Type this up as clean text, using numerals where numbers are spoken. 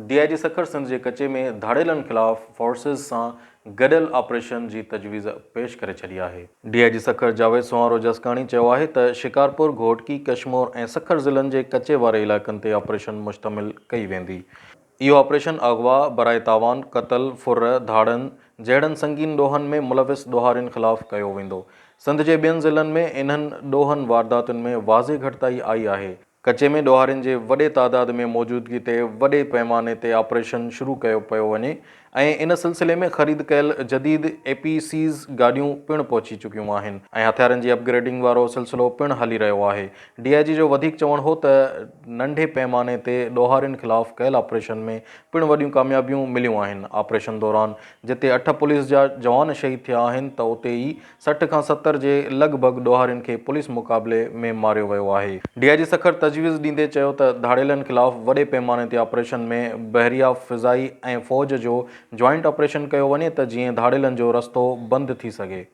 DIG Sukkur Sindh जे कचे में धाड़ेलनि खिलाफ़ फोर्सिस सां गॾियल ऑपरेशन जी तजवीज़ पेश करे छॾी आहे। डीआईजी सखर जावेद सुवारो जसकाणी चयो आहे त शिकारपुर, घोटकी, कशमोर ऐं सखर ज़िलनि जे कचे वारे इलाइक़नि ते ऑपरेशन मुश्तमिल कई वेंदी। इहो ऑपरेशन अगवा, बराए तावान, क़त्ल, फुर्र, धाड़नि जहिड़नि संगीन ॾोहनि में मुलविस ॾोहारियुनि ख़िलाफ़ कयो वेंदो। सिंध जे ॿियनि ज़िलनि में इन्हनि ॾोहनि वारदातुनि में वाज़े घटिताई आई आहे। कचे में ॾोहारियुनि जे वॾे तादाद में मौजूदगी ते वॾे पैमाने ते ऑपरेशन शुरू कयो पियो वञे ऐं इन सिलसिले में ख़रीद कयल जदीद APCs गाॾियूं पिणु पहुची चुकियूं आहिनि ऐं हथियारनि जी अपग्रेडिंग वारो सिलसिलो पिणु हली रहियो आहे। डीआईजी जो वधीक चवणु हो त नंढे पैमाने ते ॾोहारियुनि ख़िलाफ़ कयल ऑपरेशन में पिणु वॾियूं कामयाबियूं मिलियूं आहिनि। ऑपरेशन दौरान जिते 8 पुलिस जा जवान शहीद थिया आहिनि त उते ई 60 खां 70 जे लॻभॻि ॾोहारियुनि खे पुलिस मुक़ाबले में मारियो वियो आहे। डीआईजी सखर तजवीज़ ॾींदे चयो त धाड़ेलनि ख़िलाफ़ वॾे पैमाने ते ऑपरेशन में बहरिया, फ़िज़ाई ऐं फ़ौज जो जॉइंट ऑपरेशन कयो वञे त जीअं धाड़ेलनि जो रस्तो बंदि थी सघे।